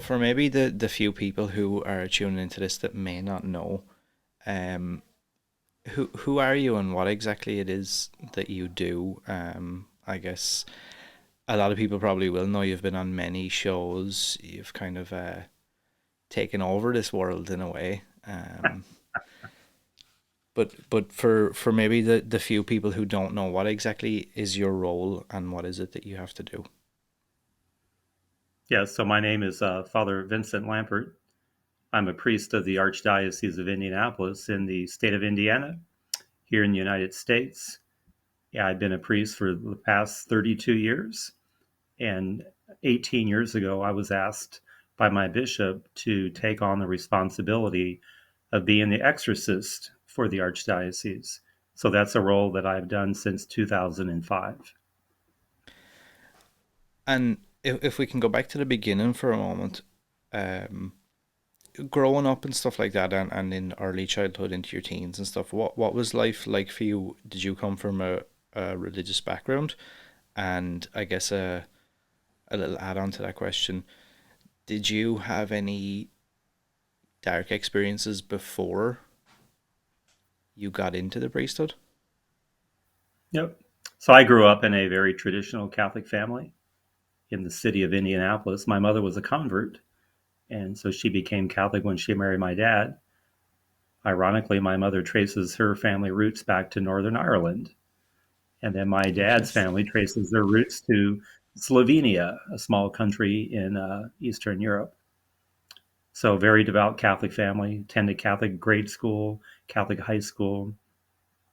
for maybe the few people who are tuning into this that may not know, um, who are you and what exactly it is that you do? I guess a lot of people probably will know you've been on many shows. You've kind of taken over this world in a way. But for maybe the few people who don't know, what exactly is your role and what is it that you have to do? Yeah, so my name is Father Vincent Lampert. I'm a priest of the Archdiocese of Indianapolis in the state of Indiana, here in the United States. Yeah, I've been a priest for the past 32 years. And 18 years ago, I was asked by my bishop to take on the responsibility of being the exorcist for the Archdiocese. So that's a role that I've done since 2005. And if we can go back to the beginning for a moment, um, growing up and stuff like that, and in early childhood into your teens and stuff, what was life like for you? Did you come from a religious background? And I guess a little add on to that question, did you have any dark experiences before you got into the priesthood? Yep. So I grew up in a very traditional Catholic family in the city of Indianapolis. My mother was a convert, and so she became Catholic when she married my dad. Ironically, my mother traces her family roots back to Northern Ireland. And then my dad's Interesting. family traces their roots to Slovenia, a small country in Eastern Europe. So, very devout Catholic family, attended Catholic grade school, Catholic high school,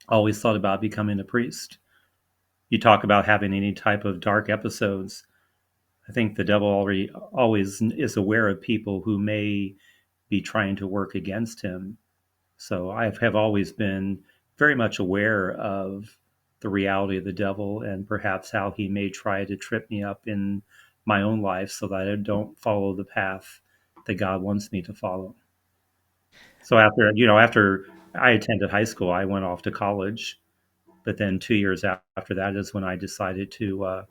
always thought about becoming a priest. You talk about having any type of dark episodes. I think the devil already always is aware of people who may be trying to work against him. So I have always been very much aware of the reality of the devil and perhaps how he may try to trip me up in my own life so that I don't follow the path that God wants me to follow. So after I attended high school, I went off to college. But then 2 years after that is when I decided to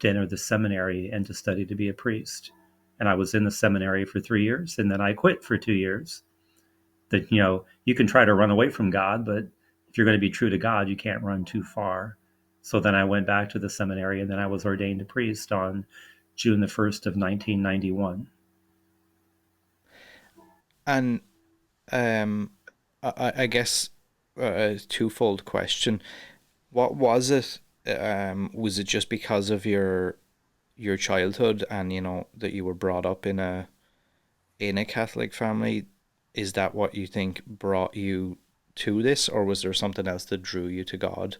enter the seminary and to study to be a priest. And I was in the seminary for 3 years, and then I quit for 2 years. That you can try to run away from God, but if you're going to be true to God, you can't run too far. So then I went back to the seminary, and then I was ordained a priest on June the 1st of 1991. And um, I guess a twofold question. What was it? Was it just because of your childhood and that you were brought up in a Catholic family? Is that what you think brought you to this, or was there something else that drew you to God?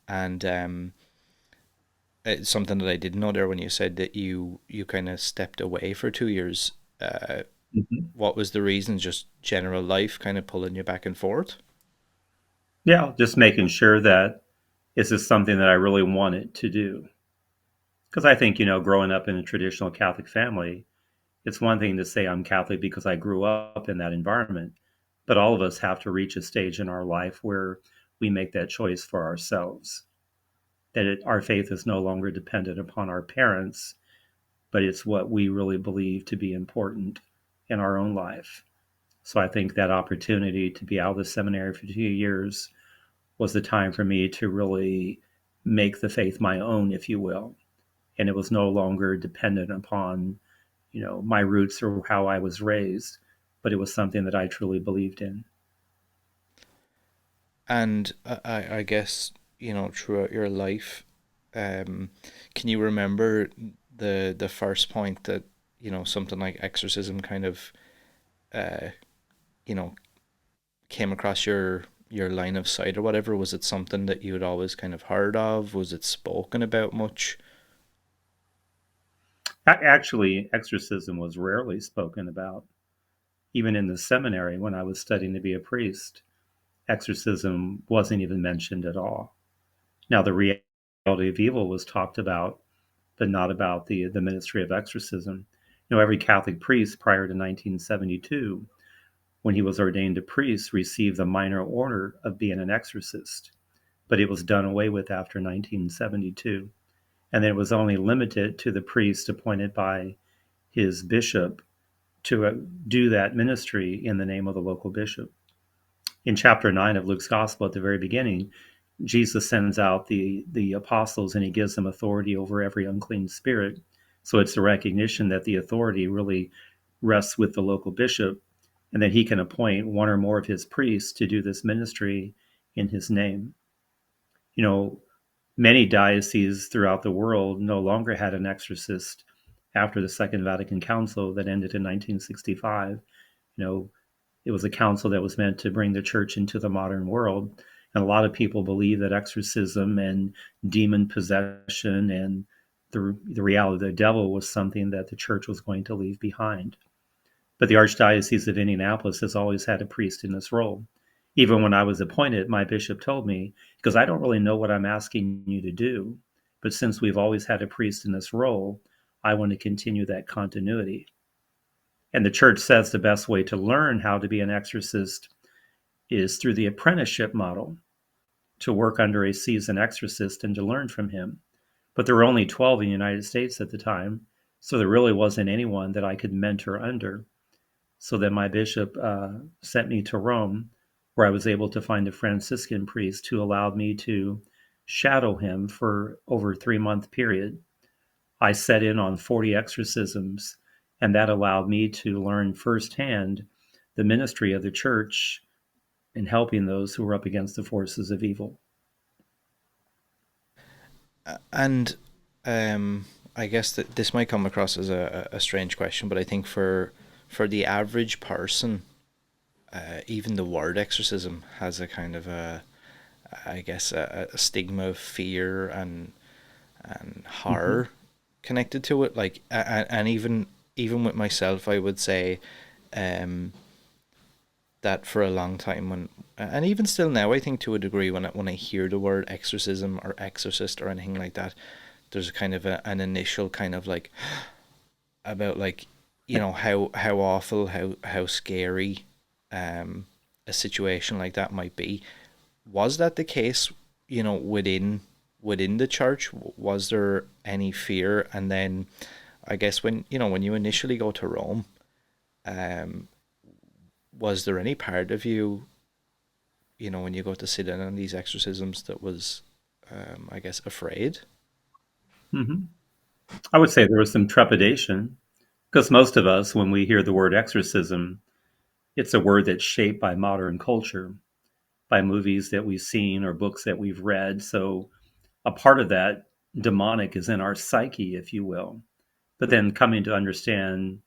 And it's something that I didn't know there when you said that you kind of stepped away for 2 years. Uh, Mhm. what was the reason? Just general life kind of pulling you back and forth? Yeah, just making sure that this is something that I really wanted to do. Because I think, growing up in a traditional Catholic family, it's one thing to say I'm Catholic because I grew up in that environment, but all of us have to reach a stage in our life where we make that choice for ourselves. Our faith is no longer dependent upon our parents, but it's what we really believe to be important in our own life. So I think that opportunity to be out of the seminary for 2 years was the time for me to really make the faith my own, if you will. And it was no longer dependent upon my roots or how I was raised, but it was something that I truly believed in. And I guess, throughout your life, um, can you remember the first point that, something like exorcism kind of, uh, you know, came across your line of sight or whatever? Was it something that you had always kind of heard of? Was it spoken about much? Actually, exorcism was rarely spoken about. Even in the seminary, when I was studying to be a priest, exorcism wasn't even mentioned at all. Now, the reality of evil was talked about, but not about the ministry of exorcism. Every Catholic priest prior to 1972, when he was ordained a priest, received the minor order of being an exorcist, but it was done away with after 1972. And then it was only limited to the priest appointed by his bishop to do that ministry in the name of the local bishop. In chapter 9 of Luke's gospel, at the very beginning, Jesus sends out the apostles and he gives them authority over every unclean spirit. So it's a recognition that the authority really rests with the local bishop, and that he can appoint one or more of his priests to do this ministry in his name. You know, many dioceses throughout the world no longer had an exorcist after the Second Vatican Council that ended in 1965. You know, it was a council that was meant to bring the church into the modern world. And a lot of people believe that exorcism and demon possession and the reality of the devil was something that the church was going to leave behind. But the Archdiocese of Indianapolis has always had a priest in this role. Even when I was appointed, my bishop told me, because I don't really know what I'm asking you to do, but since we've always had a priest in this role, I want to continue that continuity. And the church says the best way to learn how to be an exorcist is through the apprenticeship model, to work under a seasoned exorcist and to learn from him. But there were only 12 in the United States at the time, so there really wasn't anyone that I could mentor under. So then my bishop sent me to Rome, where I was able to find a Franciscan priest who allowed me to shadow him for over a 3 month period. I set in on 40 exorcisms, and that allowed me to learn firsthand the ministry of the church in helping those who were up against the forces of evil. And I guess that this might come across as a strange question, but I think for the average person, even the word exorcism has a kind of I guess a stigma of fear and Mm-hmm. horror connected to it. Like, and even with myself, I would say, um, that for a long time and even still now, I think to a degree when I hear the word exorcism or exorcist or anything like that, there's a kind of an initial kind of like about like how awful, how scary um a situation like that might be. Was that the case, within the church? Was there any fear? And then I guess when you initially go to Rome, um was there any part of you, when you go to sit in on these exorcisms, that was, I guess, afraid? Mm-hmm. I would say there was some trepidation because most of us, when we hear the word exorcism, it's a word that's shaped by modern culture, by movies that we've seen or books that we've read. So a part of that demonic is in our psyche, if you will. But then coming to understand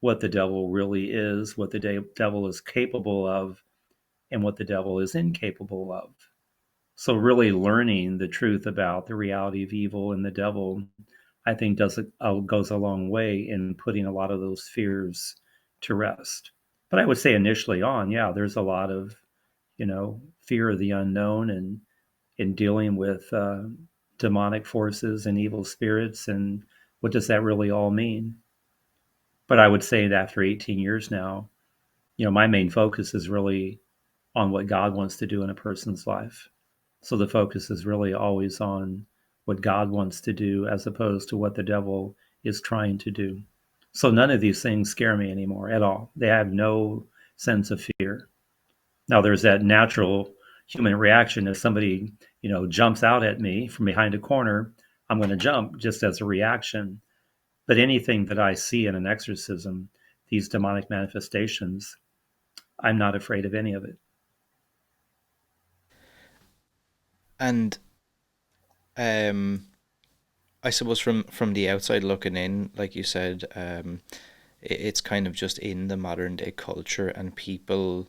what the devil really is, what the devil is capable of, and what the devil is incapable of. So really learning the truth about the reality of evil and the devil, I think goes a long way in putting a lot of those fears to rest. But I would say initially on, yeah, there's a lot of fear of the unknown and in dealing with demonic forces and evil spirits, and what does that really all mean? But I would say that after 18 years now, my main focus is really on what God wants to do in a person's life. So the focus is really always on what God wants to do as opposed to what the devil is trying to do. So none of these things scare me anymore at all. They have no sense of fear. Now there's that natural human reaction. If somebody, jumps out at me from behind a corner, I'm going to jump just as a reaction. But anything that I see in an exorcism, these demonic manifestations, I'm not afraid of any of it. And um I suppose from the outside looking in, like you said, it's kind of just in the modern day culture, and people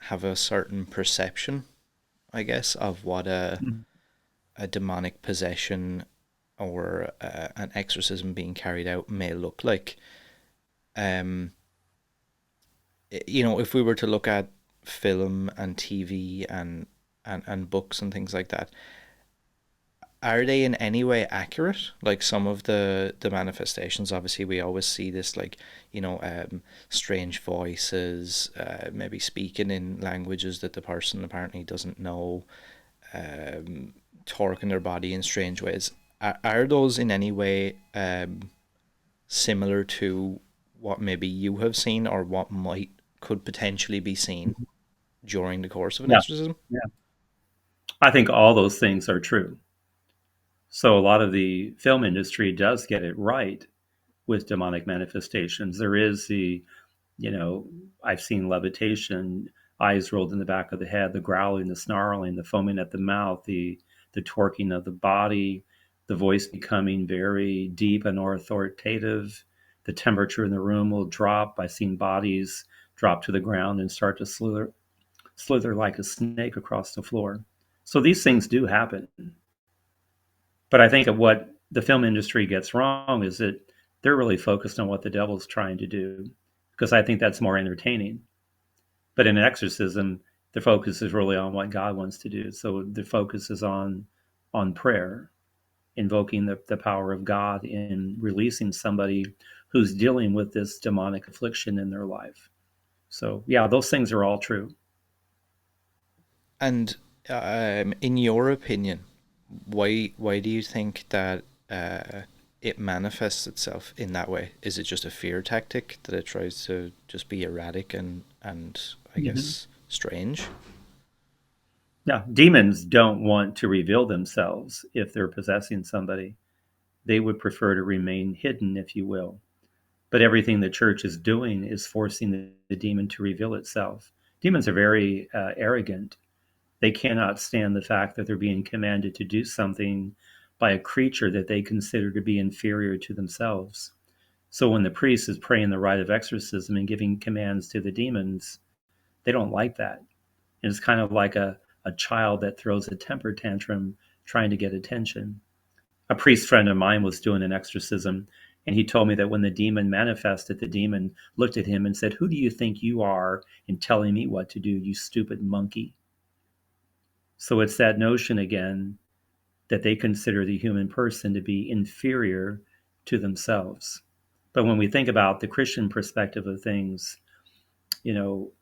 have a certain perception, I guess, of what Mm-hmm. a demonic possession or an exorcism being carried out may look like. Um, if we were to look at film and TV and books and things like that, are they in any way accurate? Like some of the manifestations, obviously, we always see this, like, strange voices, maybe speaking in languages that the person apparently doesn't know, um, torquing their body in strange ways. Are those in any way similar to what maybe you have seen or what might could potentially be seen Mhm. during the course of an Yeah. exorcism? Yeah. I think all those things are true. So a lot of the film industry does get it right with demonic manifestations. There is the, you know, I've seen levitation, eyes rolled in the back of the head, the growling, the snarling, the foaming at the mouth, the torquing of the body, the voice becoming very deep and authoritative. The temperature in the room will drop. I've seen bodies drop to the ground and start to slither like a snake across the floor. So these things do happen. But I think of what the film industry gets wrong is that they're really focused on what the devil's trying to do, because I think that's more entertaining. But in an exorcism, the focus is really on what God wants to do. So the focus is on prayer, invoking the power of God in releasing somebody who's dealing with this demonic affliction in their life. So yeah, those things are all true. And in your opinion, why do you think that it manifests itself in that way? Is it just a fear tactic that it tries to just be erratic and I Mhm. guess strange? Yeah, demons don't want to reveal themselves if they're possessing somebody. They would prefer to remain hidden, if you will. But everything the church is doing is forcing the demon to reveal itself. Demons are very arrogant. They cannot stand the fact that they're being commanded to do something by a creature that they consider to be inferior to themselves. So when the priest is praying the rite of exorcism and giving commands to the demons, they don't like that. And it's kind of like a child that throws a temper tantrum trying to get attention. A priest friend of mine was doing an exorcism, and he told me that when the demon manifested, the demon looked at him and said, "Who do you think you are in telling me what to do, you stupid monkey?" So it's that notion again that they consider the human person to be inferior to themselves. But when we think about the Christian perspective of things, you know,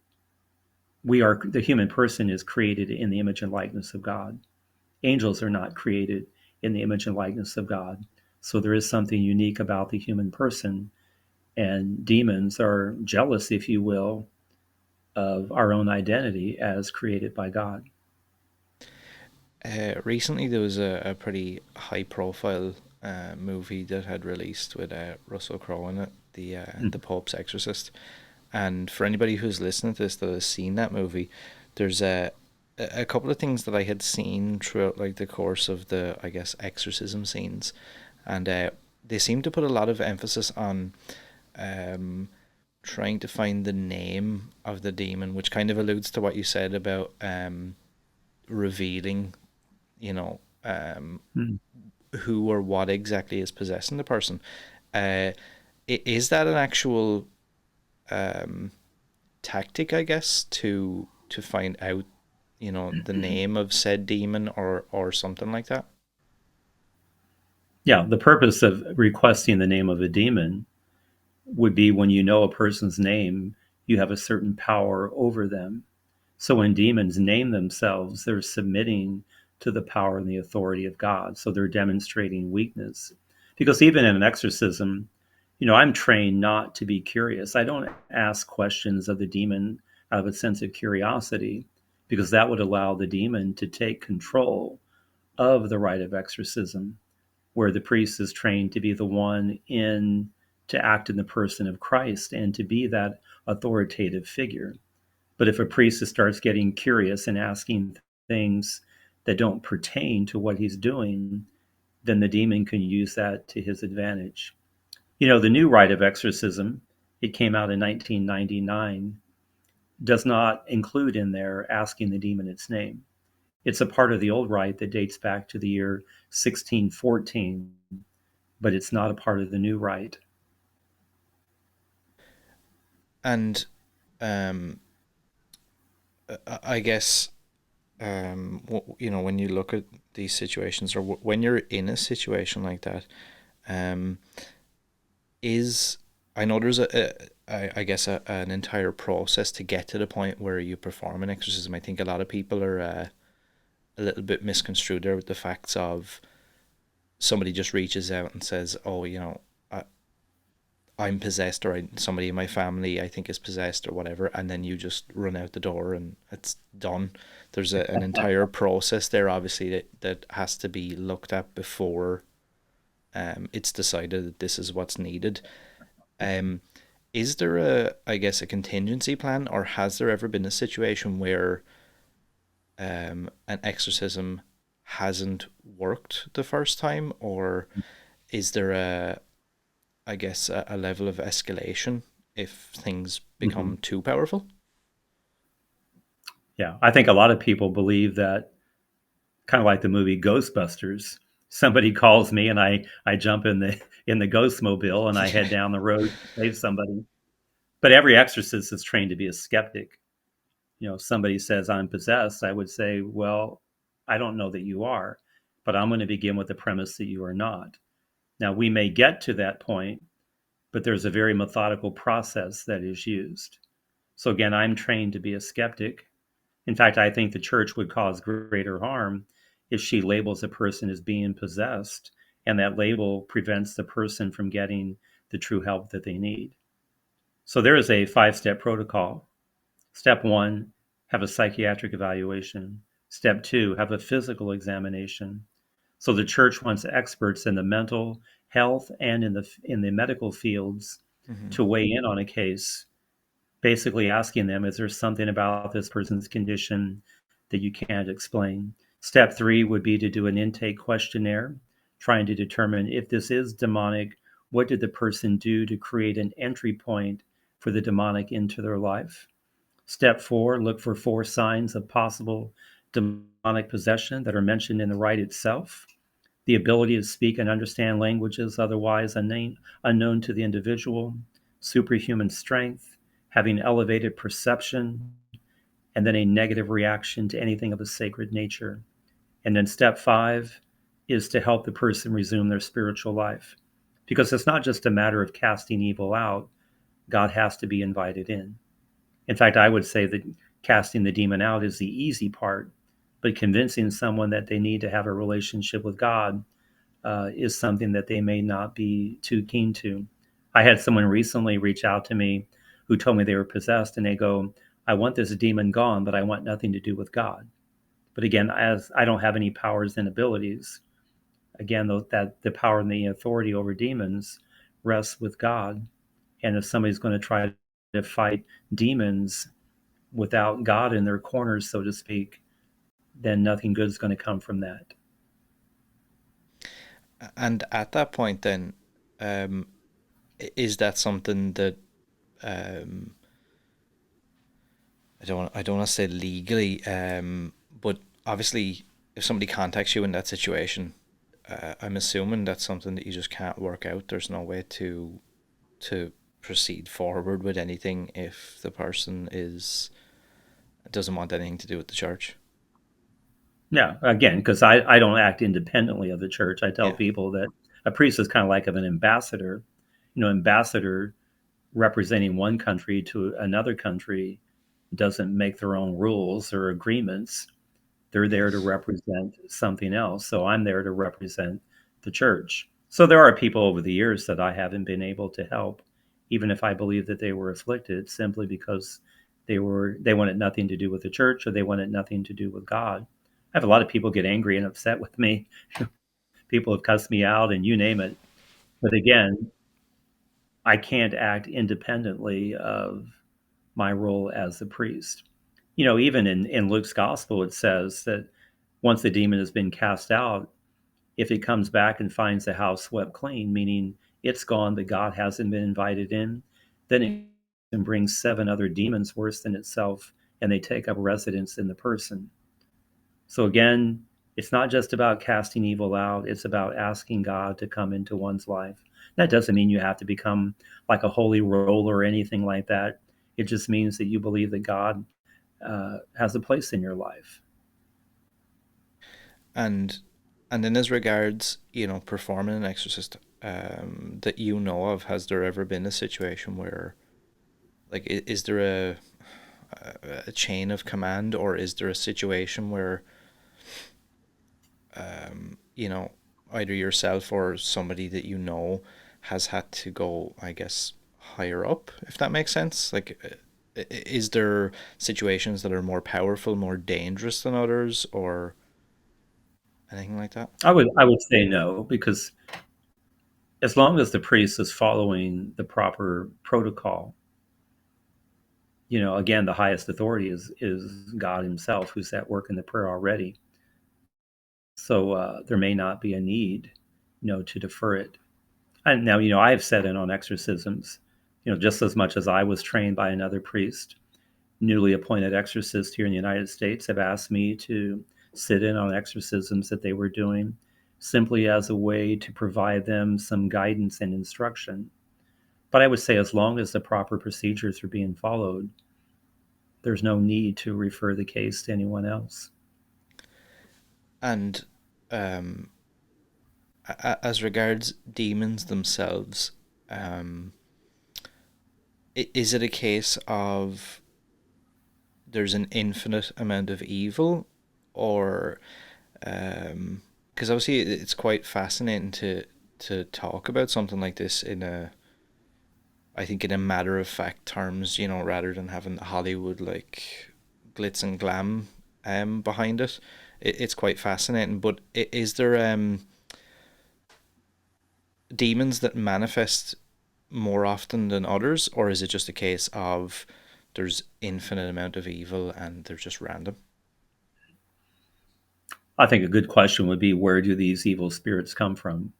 the human person is created in the image and likeness of God. Angels are not created in the image and likeness of God. So there is something unique about the human person, and demons are jealous, if you will, of our own identity as created by God. Recently, there was a pretty high profile movie that had released with Russell Crowe in it, the Mhm. Pope's Exorcist. And for anybody who's listening to this that has seen that movie, there's a couple of things that I had seen throughout like the course of the I guess exorcism scenes, and they seem to put a lot of emphasis on um, trying to find the name of the demon, which kind of alludes to what you said about revealing, you know, Mhm. who or what exactly is possessing the person. Uh, is that an actual um, tactic, I guess, to find out, the name of said demon or something like that? Yeah, the purpose of requesting the name of a demon would be when you know a person's name, you have a certain power over them. So when demons name themselves, they're submitting to the power and the authority of God. So they're demonstrating weakness. Because even in an exorcism, I'm trained not to be curious. I don't ask questions of the demon out of a sense of curiosity, because that would allow the demon to take control of the rite of exorcism, where the priest is trained to be the one in to act in the person of Christ and to be that authoritative figure. But if a priest starts getting curious and asking things that don't pertain to what he's doing, then the demon can use that to his advantage. The new rite of exorcism, it came out in 1999, does not include in there asking the demon its name. It's a part of the old rite that dates back to the year 1614, but it's not a part of the new rite. And um, I guess when you look at these situations or when you're in a situation like that, um, is I know there's I guess an entire process to get to the point where you perform an exorcism. I think a lot of people are a little bit misconstrued there with the facts of somebody just reaches out and says, "Oh, I, I'm possessed, or somebody in my family I think is possessed or whatever, and then you just run out the door and it's done. There's an entire process there, obviously, that has to be looked at before it's decided that this is what's needed. Um, is there I guess, a contingency plan, or has there ever been a situation where an exorcism hasn't worked the first time, or is there I guess, a level of escalation if things Hmm. become too powerful? Yeah, I think a lot of people believe that, kind of like the movie Ghostbusters. Somebody calls me and I jump in the ghost mobile and I head down the road to save somebody. But every exorcist is trained to be a skeptic. You know, if somebody says I'm possessed, I would say, well, I don't know that you are, but I'm going to begin with the premise that you are not. Now, we may get to that point, but there's a very methodical process that is used. So again, I'm trained to be a skeptic. In fact, I think the church would cause greater harm if she labels a person as being possessed, and that label prevents the person from getting the true help that they need. So there is a 5 step protocol. Step one, have a psychiatric evaluation. Step two, have a physical examination. So the church wants experts in the mental health and in the medical fields Mm-hmm. to weigh in on a case, basically asking them, is there something about this person's condition that you can't explain? Step three would be to do an intake questionnaire, trying to determine if this is demonic, what did the person do to create an entry point for the demonic into their life? Step four, look for 4 signs of possible demonic possession that are mentioned in the rite itself: the ability to speak and understand languages otherwise unknown to the individual, superhuman strength, having elevated perception, and then a negative reaction to anything of a sacred nature. And then step five is to help the person resume their spiritual life. Because it's not just a matter of casting evil out, God has to be invited in. In fact, I would say that casting the demon out is the easy part, but convincing someone that they need to have a relationship with God is something that they may not be too keen to. I had someone recently reach out to me who told me they were possessed, and they go, I want this demon gone, but I want nothing to do with God. But again, as I don't have any powers and abilities, again, that the power and the authority over demons rests with God. And if somebody's going to try to fight demons without God in their corners, so to speak, then nothing good is going to come from that. And at that point, then, um, is that something that um, I don't want to say legally, but obviously, if somebody contacts you in that situation, I'm assuming that's something that you just can't work out. There's no way to proceed forward with anything if the person is doesn't want anything to do with the church. Yeah, again, because I don't act independently of the church. I tell Yeah. people that a priest is kind of like of an ambassador. You know, ambassador representing one country to another country doesn't make their own rules or agreements. They're there to represent something else. So I'm there to represent the church. So there are people over the years that I haven't been able to help, even if I believe that they were afflicted, simply because they wanted nothing to do with the church, or they wanted nothing to do with God. I have a lot of people get angry and upset with me. People have cussed me out and you name it. But again, I can't act independently of my role as the priest. You know, even in Luke's gospel, it says that once the demon has been cast out, if it comes back and finds the house swept clean, meaning it's gone, but God hasn't been invited in, then it can bring 7 other demons worse than itself, and they take up residence in the person. So again, it's not just about casting evil out, it's about asking God to come into one's life. That doesn't mean you have to become like a holy roller or anything like that. It just means that you believe that God has a place in your life. And in as regards, performing an exorcist, that you know of, has there ever been a situation where, like, is there a chain of command, or is there a situation where, either yourself or somebody that you know has had to go, I guess, higher up, if that makes sense. Like, is there situations that are more powerful, more dangerous than others, or anything like that? I would say no, because as long as the priest is following the proper protocol, again, the highest authority is God Himself, who's at work in the prayer already. So there may not be a need, to defer it. And now, I've sat in on exorcisms, just as much as I was trained by another priest. Newly appointed exorcists here in the United States have asked me to sit in on exorcisms that they were doing, simply as a way to provide them some guidance and instruction. But I would say, as long as the proper procedures are being followed, there's no need to refer the case to anyone else. And um, as regards demons themselves, um, is it a case of there's an infinite amount of evil, or because obviously it's quite fascinating to talk about something like this in a, I think, in a matter of fact terms, rather than having the Hollywood like glitz and glam behind it. It's quite fascinating. But is there demons that manifest more often than others, or is it just a case of there's infinite amount of evil and they're just random? I think a good question would be, where do these evil spirits come from?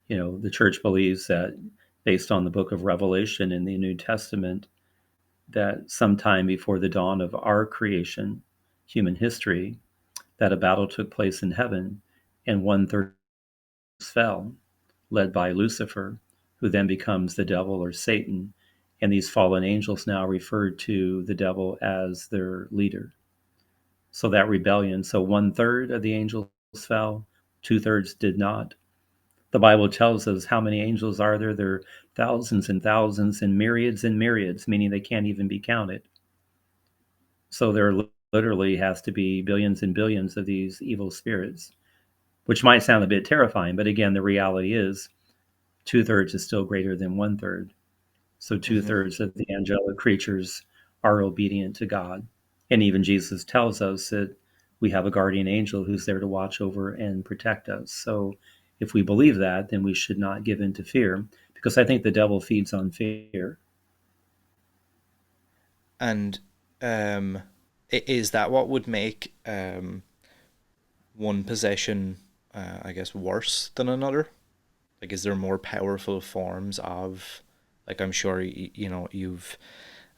The church believes that, based on the book of Revelation in the New Testament, that sometime before the dawn of our creation, human history, that a battle took place in heaven and one third fell, led by Lucifer, who then becomes the devil or Satan. And these fallen angels now referred to the devil as their leader. So that rebellion, so one third of the angels fell, two-thirds did not. The Bible tells us how many angels are there. There are thousands and myriads, meaning they can't even be counted. So there literally has to be billions and billions of these evil spirits, which might sound a bit terrifying, but again, the reality is two-thirds is still greater than one-third. So Mm-hmm. two-thirds of the angelic creatures are obedient to God. And even Jesus tells us that we have a guardian angel who's there to watch over and protect us. So if we believe that, then we should not give in to fear, because I think the devil feeds on fear. And is that what would make one possession, I guess, worse than another? Like, is there more powerful forms of, like, I'm sure you've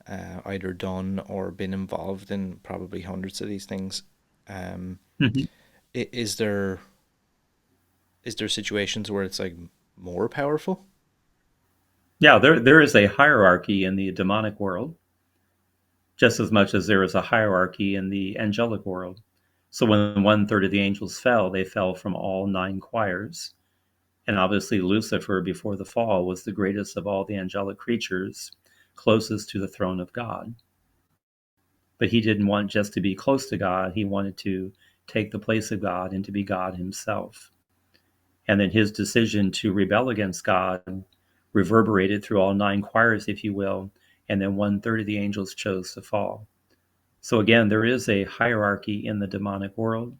either done or been involved in probably hundreds of these things. Um, Mhm. is there situations where it's like more powerful? Yeah, there is a hierarchy in the demonic world, just as much as there is a hierarchy in the angelic world. So when one third of the angels fell, they fell from all nine choirs. And obviously, Lucifer, before the fall, was the greatest of all the angelic creatures, closest to the throne of God. But he didn't want just to be close to God, he wanted to take the place of God and to be God himself. And then his decision to rebel against God reverberated through all nine choirs, if you will, and then one third of the angels chose to fall. So again, there is a hierarchy in the demonic world.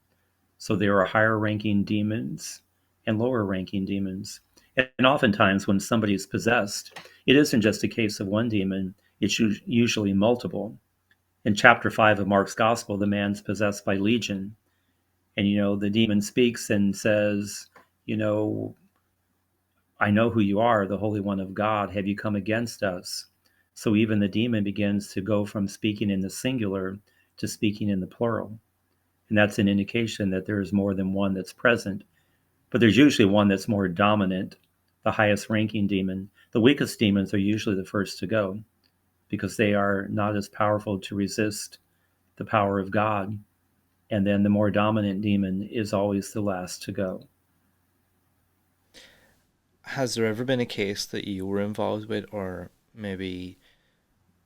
So there are higher ranking demons and lower ranking demons. And oftentimes, when somebody is possessed, it isn't just a case of one demon, it's usually multiple. In chapter 5 of Mark's Gospel, the man's possessed by legion. And, the demon speaks and says, you know, I know who you are, the Holy One of God. Have you come against us? So even the demon begins to go from speaking in the singular to speaking in the plural. And that's an indication that there is more than one that's present. But there's usually one that's more dominant, the highest ranking demon. The weakest demons are usually the first to go, because they are not as powerful to resist the power of God. And then the more dominant demon is always the last to go. Has there ever been a case that you were involved with, or maybe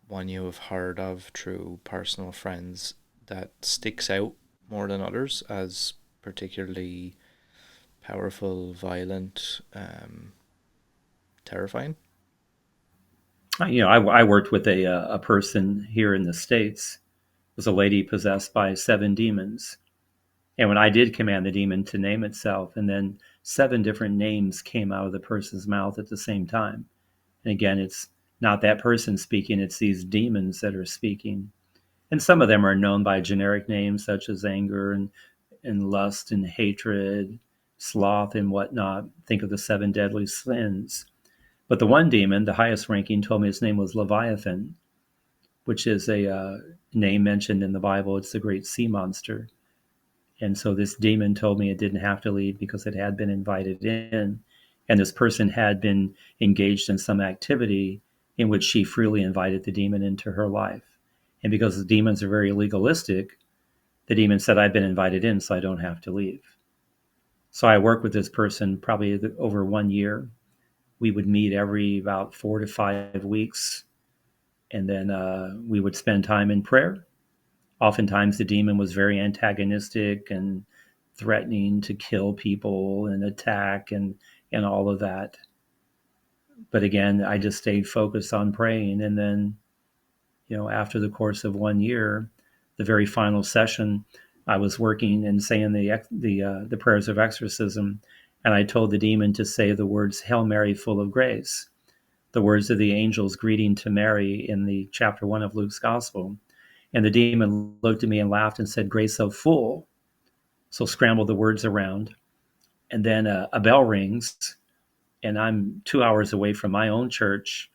one you have heard of through personal friends, that sticks out more than others as particularly powerful, violent? terrifying. I worked with a person here in the States. It was a lady possessed by 7 demons. And when I did command the demon to name itself, and then 7 different names came out of the person's mouth at the same time. And again, it's not that person speaking, it's these demons that are speaking. And some of them are known by generic names such as anger and lust and hatred, sloth and whatnot. Think of the 7 deadly sins. But the one demon, the highest ranking, told me his name was Leviathan, which is a name mentioned in the Bible. It's the great sea monster. And so this demon told me it didn't have to leave because it had been invited in. And this person had been engaged in some activity in which she freely invited the demon into her life. And because the demons are very legalistic, the demon said, I've been invited in, so I don't have to leave. So I worked with this person probably over 1 year. We would meet every about 4 to 5 weeks. And then we would spend time in prayer. Oftentimes the demon was very antagonistic and threatening to kill people and attack and all of that. But again, I just stayed focused on praying. And then, after the course of 1 year, the very final session, I was working and saying the prayers of exorcism, and I told the demon to say the words "Hail Mary, full of grace," the words of the angel's greeting to Mary in the chapter 1 of Luke's Gospel. And the demon looked at me and laughed and said, "Grace so full." So scrambled the words around. And then a bell rings, and I'm 2 hours away from my own church,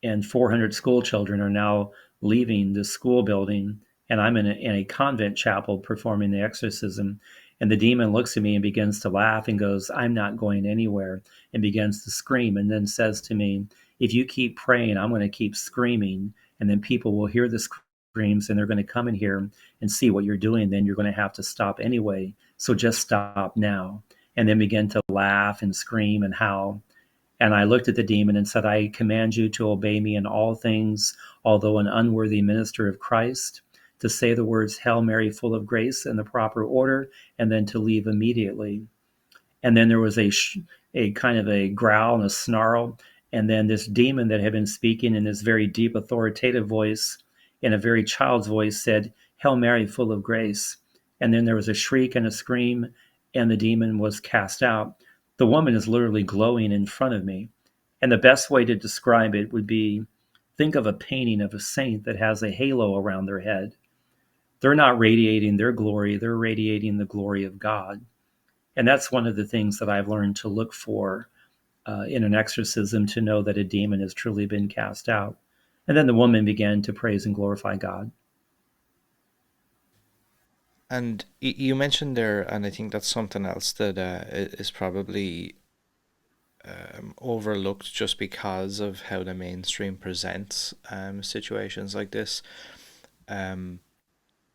and 400 school children are now leaving the school building, and I'm in a convent chapel performing the exorcism. And the demon looks at me and begins to laugh and goes, "I'm not going anywhere," and begins to scream, and then says to me, "If you keep praying, I'm going to keep screaming, and then people will hear the screams, and they're going to come in here and see what you're doing. Then you're going to have to stop anyway. So just stop now." And then begin to laugh and scream and howl. And I looked at the demon and said, "I command you to obey me in all things, although an unworthy minister of Christ, to say the words, 'Hail Mary, full of grace,' in the proper order, and then to leave immediately." And then there was a kind of a growl and a snarl. And then this demon that had been speaking in this very deep, authoritative voice, in a very child's voice, said, "Hail Mary, full of grace." And then there was a shriek and a scream, and the demon was cast out. The woman is literally glowing in front of me. And the best way to describe it would be, think of a painting of a saint that has a halo around their head. They're not radiating their glory, they're radiating the glory of God. And that's one of the things that I've learned to look for in an exorcism, to know that a demon has truly been cast out. And then the woman began to praise and glorify God. And you mentioned there, and I think that's something else that is probably overlooked just because of how the mainstream presents situations like this. Um,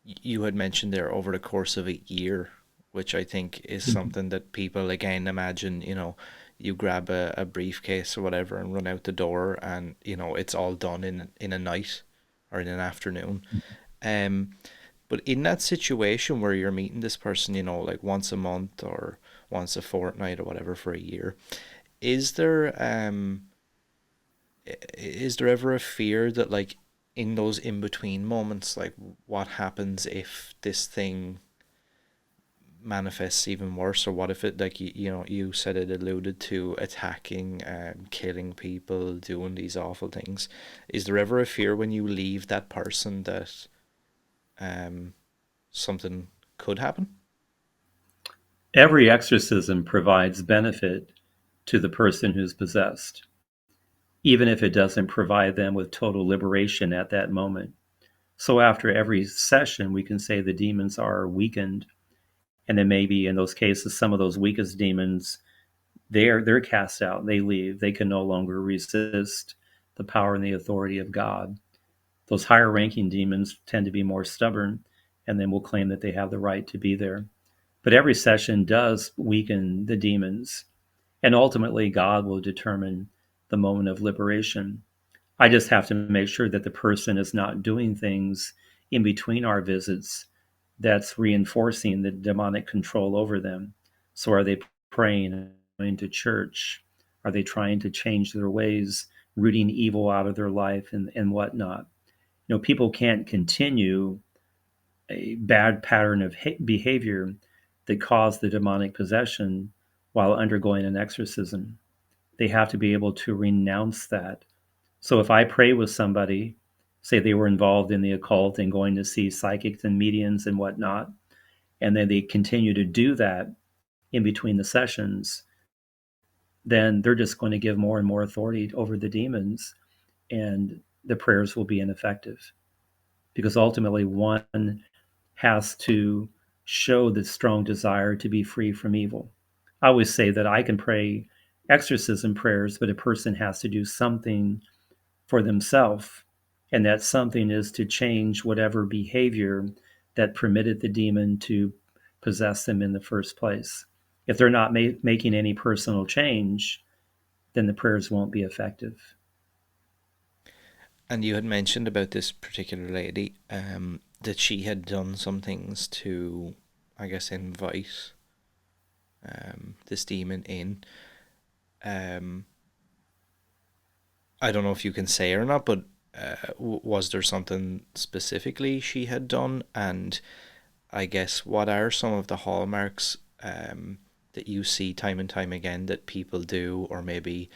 you had mentioned there over the course of a year, which I think is Mhm. something that people again imagine, you grab a briefcase or whatever and run out the door, and it's all done in a night or in an afternoon. Um, but in that situation where you're meeting this person, like once a month or once a fortnight or whatever for a year, is there is there ever a fear that, like, in those in between moments, like, what happens if this thing manifests even worse, or what if it, like, you said it alluded to attacking, killing people, doing these awful things? Is there ever a fear when you leave that person that um something could happen? Every exorcism provides benefit to the person who's possessed, even if it doesn't provide them with total liberation at that moment. So after every session, we can say the demons are weakened. And then maybe in those cases, some of those weakest demons, they're cast out, they leave, they can no longer resist the power and the authority of God. Those higher ranking demons tend to be more stubborn, and then will claim that they have the right to be there. But every session does weaken the demons, and ultimately God will determine the moment of liberation. I just have to make sure that the person is not doing things in between our visits that's reinforcing the demonic control over them. So are they praying and going to church? Are they trying to change their ways, rooting evil out of their life and whatnot? People can't continue a bad pattern of behavior that caused the demonic possession while undergoing an exorcism. They have to be able to renounce that. So if I pray with somebody, say they were involved in the occult and going to see psychics and mediums and whatnot, and then they continue to do that in between the sessions, then they're just going to give more and more authority over the demons, and the prayers will be ineffective because ultimately one has to show the strong desire to be free from evil. I always say that I can pray exorcism prayers, but a person has to do something for themselves. And that something is to change whatever behavior that permitted the demon to possess them in the first place. If they're not making any personal change, then the prayers won't be effective. And you had mentioned about this particular lady, that she had done some things to, I guess, invite this demon in. Um, I don't know if you can say or not, but was there something specifically she had done? And I guess what are some of the hallmarks that you see time and time again that people do, or maybe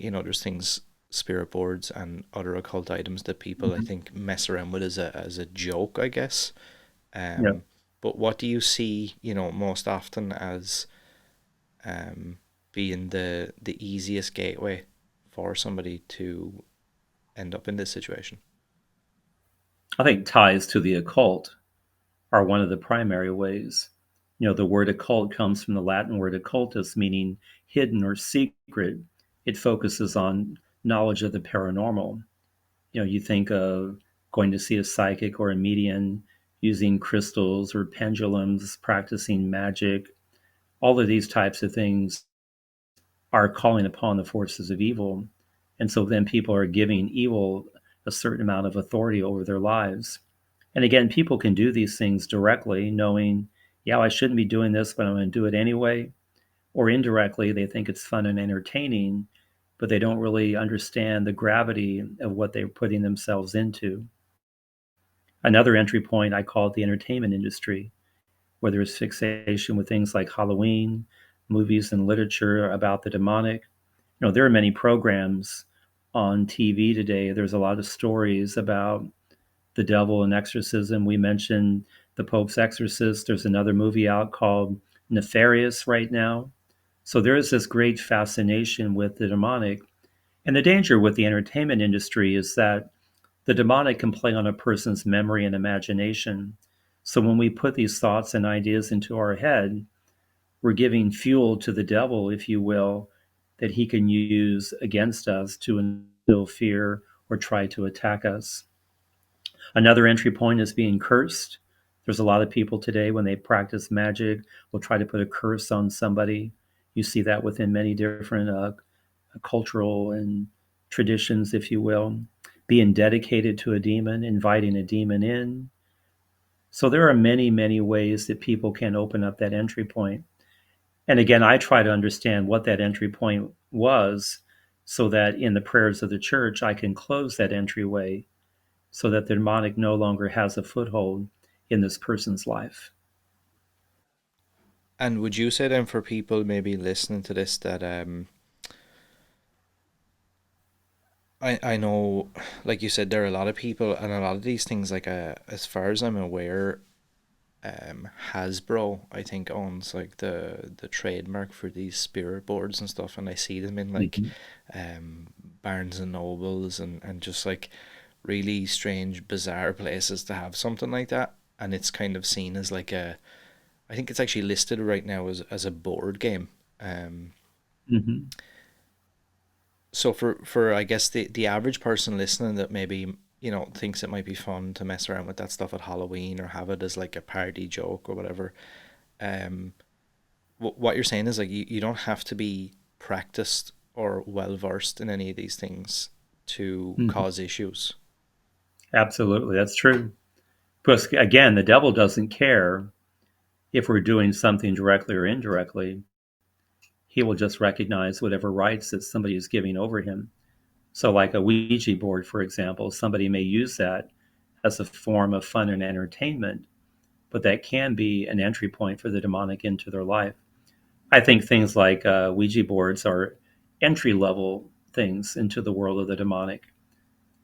there's things, spirit boards and other occult items that people I Mhm. think mess around with as a joke, I guess. Yeah. Um, but what do you see, most often as um, being the easiest gateway for somebody to end up in this situation? I think ties to the occult are one of the primary ways. The word occult comes from the Latin word occultus, meaning hidden or secret. It focuses on knowledge of the paranormal. You think of going to see a psychic or a medium, using crystals or pendulums, practicing magic. All of these types of things are calling upon the forces of evil. And so then people are giving evil a certain amount of authority over their lives. And again, people can do these things directly, knowing, yeah, I shouldn't be doing this, but I'm going to do it anyway. Or indirectly, they think it's fun and entertaining, but they don't really understand the gravity of what they're putting themselves into. Another entry point, I call it the entertainment industry, where there's fixation with things like Halloween, movies and literature about the demonic. There are many programs on TV today. There's a lot of stories about the devil and exorcism. We mentioned the Pope's Exorcist. There's another movie out called Nefarious right now. So there is this great fascination with the demonic. And the danger with the entertainment industry is that the demonic can play on a person's memory and imagination. So when we put these thoughts and ideas into our head, we're giving fuel to the devil, if you will, that he can use against us to instill fear or try to attack us. Another entry point is being cursed. There's a lot of people today, when they practice magic, will try to put a curse on somebody. You see that within many different cultural and traditions, if you will. Being dedicated to a demon, inviting a demon in. So there are many, many ways that people can open up that entry point. And again, I try to understand what that entry point was so that in the prayers of the church, I can close that entryway so that the demonic no longer has a foothold in this person's life. And would you say then for people maybe listening to this that I know, like you said, there are a lot of people and a lot of these things, like as far as I'm aware, Hasbro I think owns like the trademark for these spirit boards and stuff, and I see them in like Mm-hmm. Barnes and Nobles and just like really strange, bizarre places to have something like that, and it's kind of seen as like I think it's actually listed right now as a board game. Um, Mm-hmm. so for I guess the average person listening that maybe thinks it might be fun to mess around with that stuff at Halloween or have it as like a party joke or whatever, um, what you're saying is like you don't have to be practiced or well versed in any of these things to Mm-hmm. cause issues. Absolutely, that's true. Because again, the devil doesn't care if we're doing something directly or indirectly. he will just recognize whatever rights that somebody is giving over him. So, like a Ouija board, for example, somebody may use that as a form of fun and entertainment, but that can be an entry point for the demonic into their life. I think things like Ouija boards are entry level things into the world of the demonic,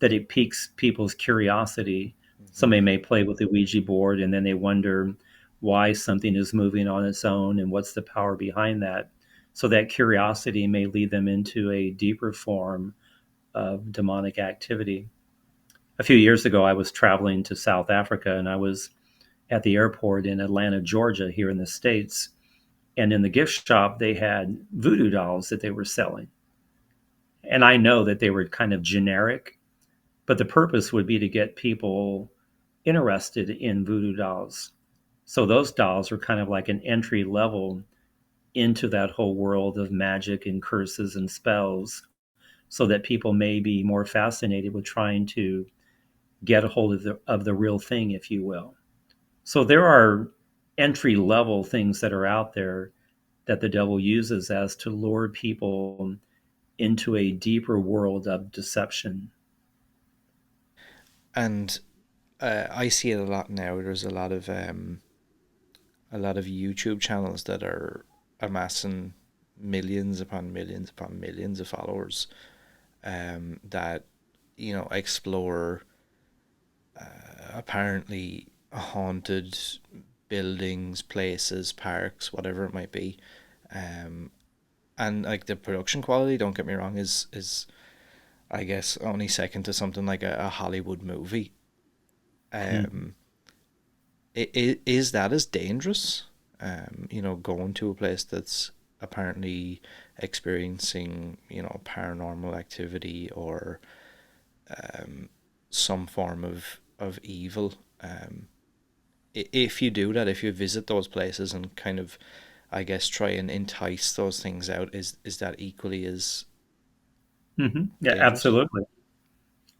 that it piques people's curiosity. Hmm. Somebody may play with the Ouija board and then they wonder why something is moving on its own and what's the power behind that. So that curiosity may lead them into a deeper form of demonic activity. A few years ago, I was traveling to South Africa and I was at the airport in Atlanta, Georgia, here in the States. And in the gift shop, they had voodoo dolls that they were selling. And I know that they were kind of generic, but the purpose would be to get people interested in voodoo dolls. So those dolls were kind of like an entry level into that whole world of magic and curses and spells, so that people may be more fascinated with trying to get a hold of the real thing, if you will. So there are entry level things that are out there that the devil uses as to lure people into a deeper world of deception. And I see it a lot now. There's a lot of YouTube channels that are amassing millions upon millions upon millions of followers, that explore apparently haunted buildings, places, parks, whatever it might be. Um, and like the production quality, don't get me wrong, is I guess only second to something like a Hollywood movie. Mm. Um, is that as dangerous? Going to a place that's apparently experiencing, paranormal activity or some form of evil. If you do that, if you visit those places and kind of, I guess, try and entice those things out, is that equally as Yeah, dangerous? absolutely.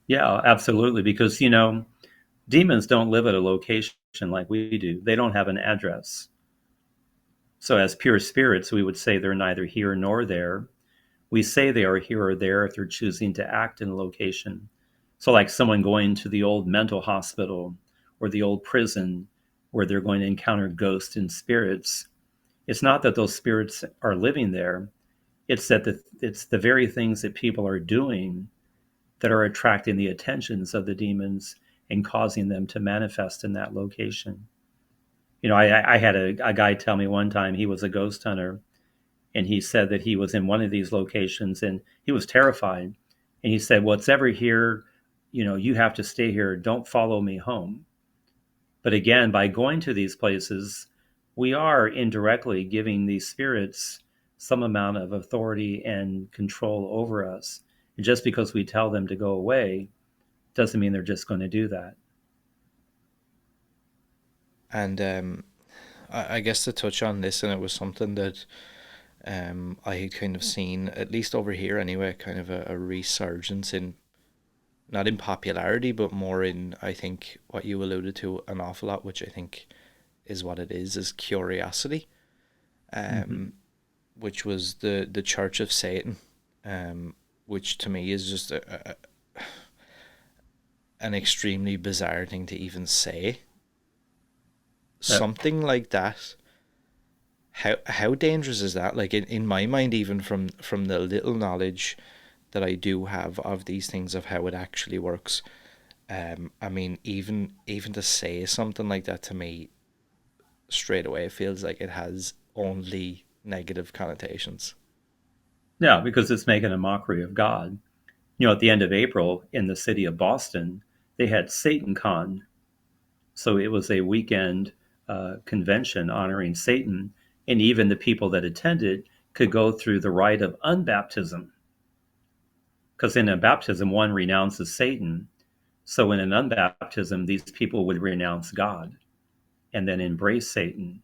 Yeah, absolutely. Because, demons don't live at a location like we do, they don't have an address. So, as pure spirits, we would say they're neither here nor there. We say they are here or there if they're choosing to act in a location. So, like someone going to the old mental hospital or the old prison where they're going to encounter ghosts and spirits, it's not that those spirits are living there. It's that it's the very things that people are doing that are attracting the attentions of the demons and causing them to manifest in that location. I had a guy tell me one time he was a ghost hunter, and he said that he was in one of these locations and he was terrified. And he said, "What's ever here, you have to stay here. Don't follow me home." But again, by going to these places, we are indirectly giving these spirits some amount of authority and control over us. And just because we tell them to go away doesn't mean they're just going to do that. And I guess to touch on this, and it was something that I had kind of seen, at least over here anyway, kind of a resurgence in, not in popularity, but more in, I think, what you alluded to an awful lot, which I think is what it is curiosity, Mm-hmm. um, which was the Church of Satan, which to me is just an extremely bizarre thing to even say. Uh, Something like that, how dangerous is that? Like in my mind, even from the little knowledge that I do have of these things, of how it actually works. I mean, even to say something like that to me straight away, it feels like it has only negative connotations. yeah, because it's making a mockery of God. At the end of April in the city of Boston, they had Satan Con. So it was a weekend convention honoring Satan. And even the people that attended could go through the rite of unbaptism. Because in a baptism, one renounces Satan. So in an unbaptism, these people would renounce God and then embrace Satan.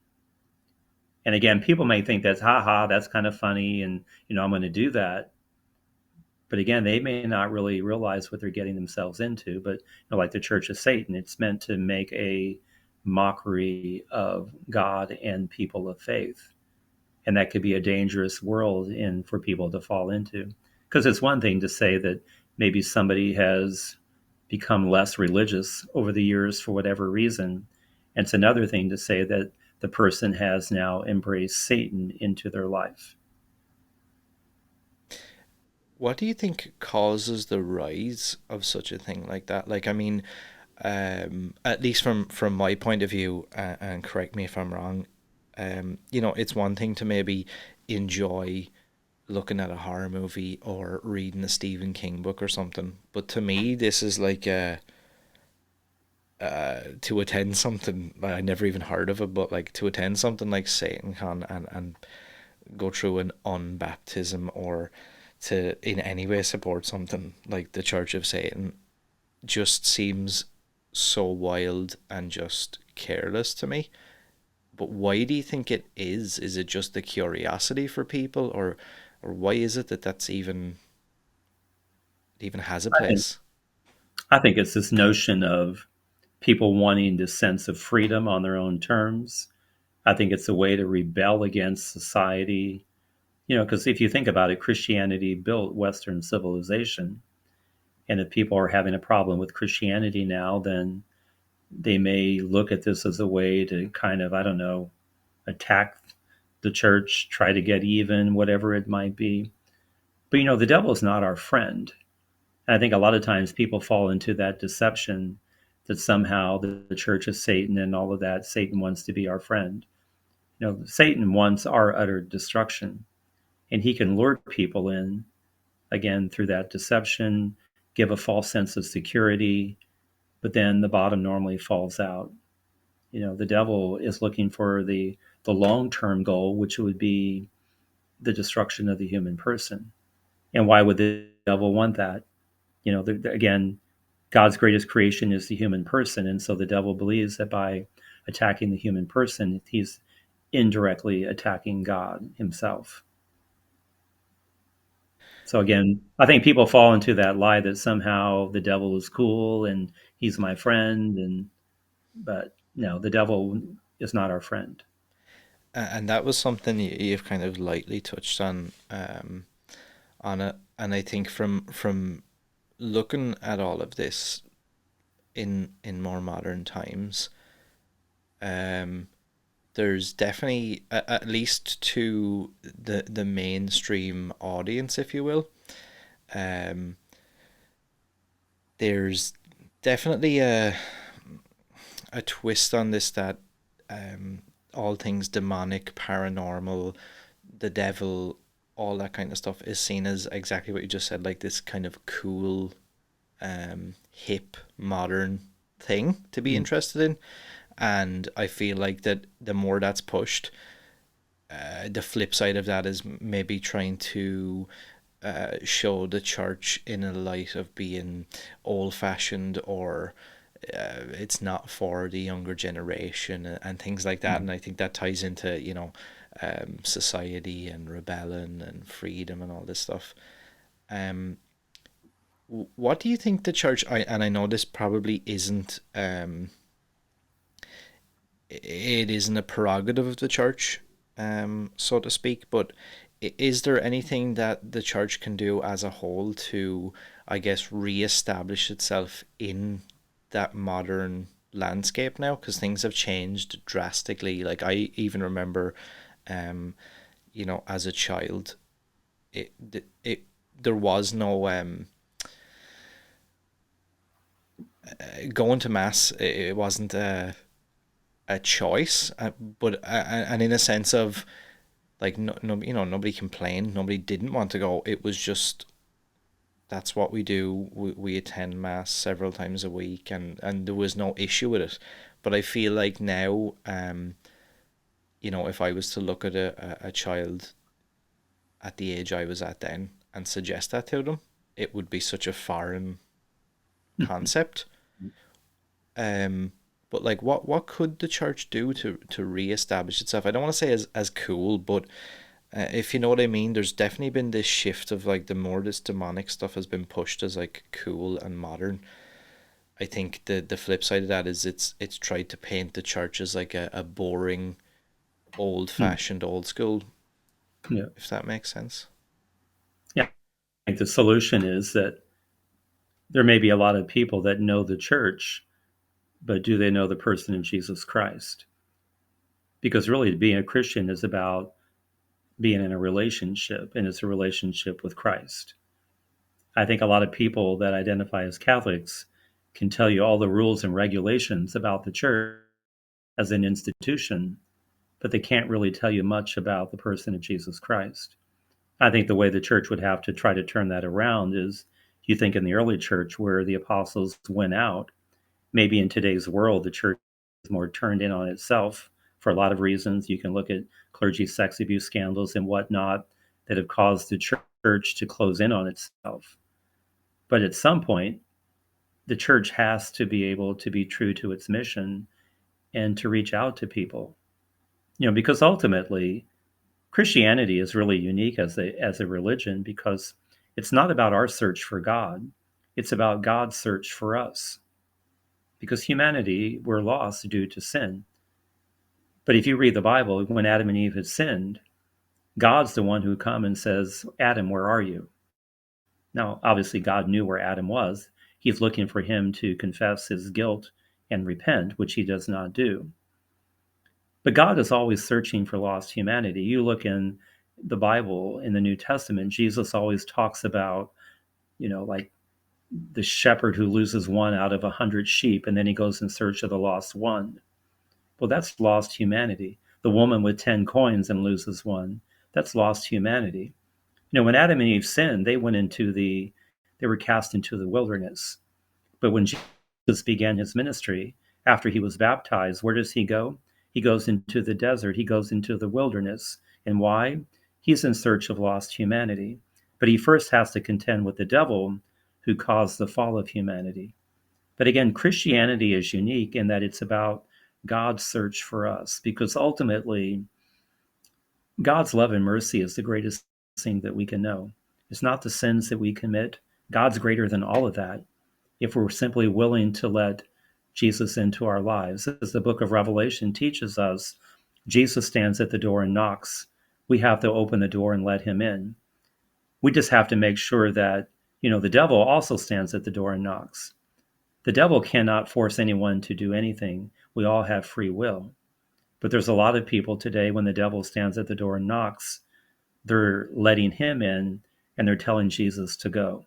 And again, people may think that's haha, that's kind of funny, and I'm going to do that. But again, they may not really realize what they're getting themselves into. But like the Church of Satan, it's meant to make a mockery of God and people of faith. and that could be a dangerous world in for people to fall into. Because it's one thing to say that maybe somebody has become less religious over the years for whatever reason. And it's another thing to say that the person has now embraced Satan into their life. What do you think causes the rise of such a thing like that? Like, I mean, at least from my point of view, and correct me if I'm wrong, it's one thing to maybe enjoy looking at a horror movie or reading a Stephen King book or something, but to me, this is like to attend something I never even heard of it, but like to attend something like SatanCon and go through an unbaptism or to in any way support something like the Church of Satan just seems so wild and just careless to me. But why do you think it is? Is it just the curiosity for people, or why is it that that's even has a I think place? I think it's this notion of people wanting this sense of freedom on their own terms. I think it's a way to rebel against society. Because if you think about it, Christianity built Western civilization. And if people are having a problem with Christianity now, then they may look at this as a way to kind of, I don't know, attack the church, try to get even, whatever it might be. But the devil is not our friend. And I think a lot of times people fall into that deception that somehow the church is Satan and all of that. Satan wants to be our friend. Satan wants our utter destruction, and he can lure people in again through that deception, give a false sense of security, but then the bottom normally falls out. The devil is looking for the long-term goal, which would be the destruction of the human person. And why would the devil want that? Again, God's greatest creation is the human person, and so the devil believes that by attacking the human person, he's indirectly attacking God himself. So again, I think people fall into that lie that somehow the devil is cool and he's my friend, and but no, the devil is not our friend. And that was something you've kind of lightly touched on it, and I think from looking at all of this in more modern times, um, there's definitely at least to the mainstream audience, if you will. Um, there's definitely a twist on this that all things demonic, paranormal, the devil, all that kind of stuff is seen as exactly what you just said, like this kind of cool, hip, modern thing to be Mm. interested in. And I feel like that the more that's pushed, the flip side of that is maybe trying to show the church in a light of being old fashioned or it's not for the younger generation and things like that. And Mm. I think that ties into, society and rebellion and freedom and all this stuff. Um, what do you think the church? And I know this probably isn't. It isn't a prerogative of the church, so to speak. But is there anything that the church can do as a whole to, I guess, reestablish itself in that modern landscape now? Because things have changed drastically. Like I even remember, um, as a child, it there was no going to mass. It wasn't a choice, but and in a sense of like no, nobody complained, nobody didn't want to go. It was just that's what we do. We attend mass several times a week, and there was no issue with it. But I feel like now, if I was to look at a child at the age I was at then and suggest that to them, it would be such a foreign concept. Um, but like, what could the church do to reestablish itself? I don't want to say as cool, but if you know what I mean, there's definitely been this shift of like the more this demonic stuff has been pushed as like cool and modern. I think the flip side of that is it's tried to paint the church as like a boring, old Mm. fashioned, old school. Yeah. if that makes sense. Yeah. I think the solution is that there may be a lot of people that know the church, but do they know the person of Jesus Christ? Because really, being a Christian is about being in a relationship, and it's a relationship with Christ. I think a lot of people that identify as Catholics can tell you all the rules and regulations about the church as an institution, but they can't really tell you much about the person of Jesus Christ. I think the way the church would have to try to turn that around is, you think in the early church where the apostles went out, maybe in today's world, the church is more turned in on itself for a lot of reasons. You can look at clergy sex abuse scandals and whatnot that have caused the church to close in on itself. But at some point, the church has to be able to be true to its mission and to reach out to people. Because ultimately, Christianity is really unique as a religion because it's not about our search for God. It's about God's search for us. Because humanity, we're lost due to sin. But if you read the Bible, when Adam and Eve had sinned, God's the one who comes and says, Adam, where are you? Now, obviously, God knew where Adam was. He's looking for him to confess his guilt and repent, which he does not do. But God is always searching for lost humanity. You look in the Bible, in the New Testament, Jesus always talks about, like the shepherd who loses one out of 100 sheep, and then he goes in search of the lost one. Well, that's lost humanity. The woman with 10 coins and loses one, that's lost humanity. When Adam and Eve sinned, they were cast into the wilderness. But when Jesus began his ministry, after he was baptized, where does he go? He goes into the desert, he goes into the wilderness. And why? He's in search of lost humanity. But he first has to contend with the devil who caused the fall of humanity. But again, Christianity is unique in that it's about God's search for us, because ultimately, God's love and mercy is the greatest thing that we can know. It's not the sins that we commit. God's greater than all of that if we're simply willing to let Jesus into our lives. As the book of Revelation teaches us, Jesus stands at the door and knocks. We have to open the door and let him in. We just have to make sure that, the devil also stands at the door and knocks. The devil cannot force anyone to do anything. We all have free will. But there's a lot of people today, when the devil stands at the door and knocks, they're letting him in and they're telling Jesus to go.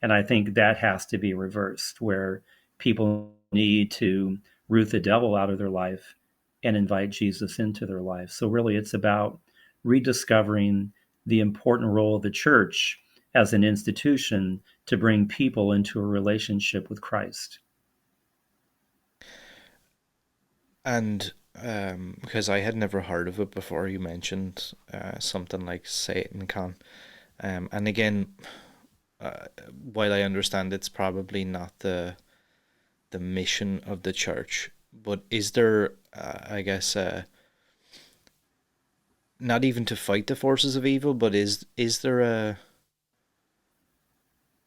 And I think that has to be reversed, where people need to root the devil out of their life and invite Jesus into their life. So, really, it's about rediscovering the important role of the church as an institution to bring people into a relationship with Christ. And because I had never heard of it before, you mentioned something like Satan Con. And again, while I understand it's probably not the mission of the church, but is there, I guess, not even to fight the forces of evil, but is there a,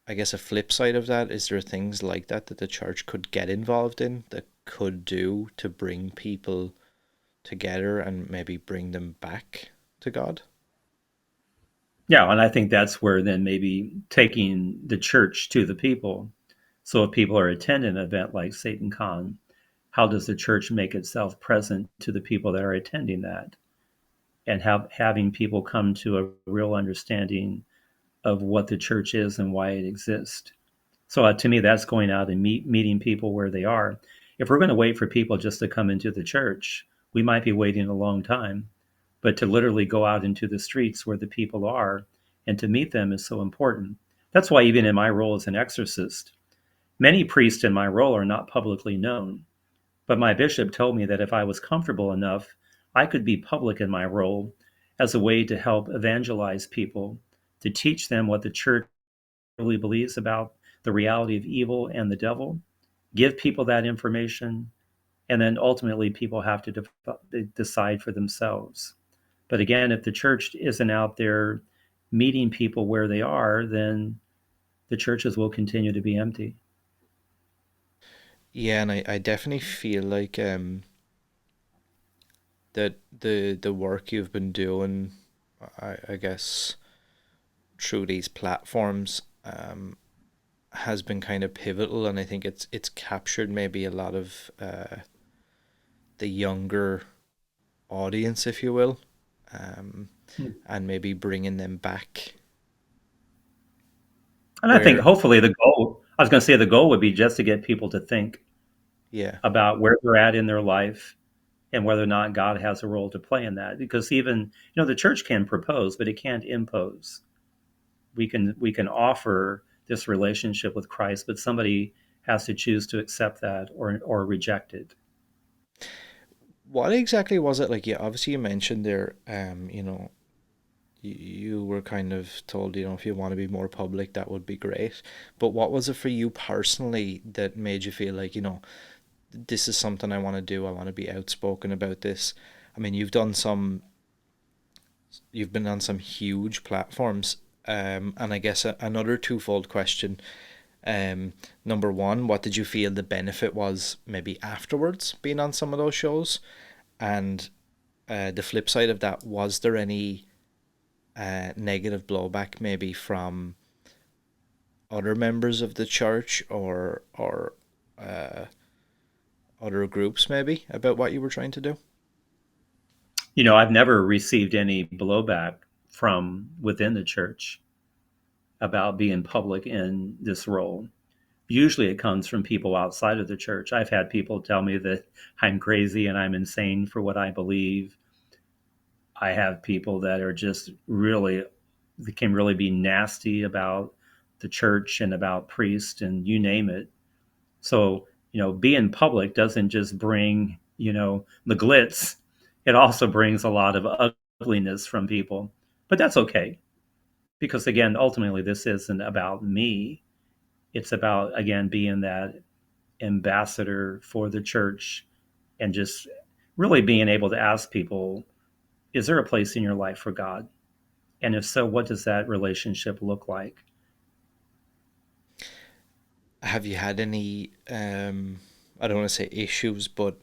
I guess, a flip side of that? Is there things like that that the church could get involved in, that could do to bring people together and maybe bring them back to God? Yeah, and I think that's where then maybe taking the church to the people. So if people are attending an event like Satan Con, how does the church make itself present to the people that are attending that? And having people come to a real understanding of what the church is and why it exists. So to me, that's going out and meeting people where they are. If we're going to wait for people just to come into the church, we might be waiting a long time. But to literally go out into the streets where the people are and to meet them is so important. That's why even in my role as an exorcist, many priests in my role are not publicly known. But my bishop told me that if I was comfortable enough, I could be public in my role as a way to help evangelize people, to teach them what the church really believes about the reality of evil and the devil, give people that information, and then ultimately people have to decide for themselves. But again, if the church isn't out there meeting people where they are, then the churches will continue to be empty. Yeah, and I definitely feel like that the work you've been doing I guess through these platforms has been kind of pivotal, and I think it's captured maybe a lot of the younger audience, if you will, um, and maybe bringing them back And I think where, hopefully the goal, I was going to say the goal would be just to get people to think yeah. about where they're at in their life and whether or not God has a role to play in that. Because even, the church can propose, but it can't impose. We can offer this relationship with Christ, but somebody has to choose to accept that or reject it. What exactly was it like? Yeah, obviously you mentioned there, you were kind of told, if you want to be more public, that would be great. But what was it for you personally that made you feel like, this is something I want to do. I want to be outspoken about this. I mean, you've been on some huge platforms. And I guess another twofold question. Um, Number one, what did you feel the benefit was maybe afterwards being on some of those shows? And the flip side of that, was there any negative blowback maybe from other members of the church or uh, other groups maybe about what you were trying to do? I've never received any blowback from within the church about being public in this role. Usually it comes from people outside of the church. I've had people tell me that I'm crazy and I'm insane for what I believe. I have people that are just really, they can really be nasty about the church and about priests and you name it. So, being public doesn't just bring, the glitz, it also brings a lot of ugliness from people. But that's okay. Because again, ultimately, this isn't about me. It's about, again, being that ambassador for the church and just really being able to ask people, is there a place in your life for God? And if so, what does that relationship look like? Have you had any I don't want to say issues, but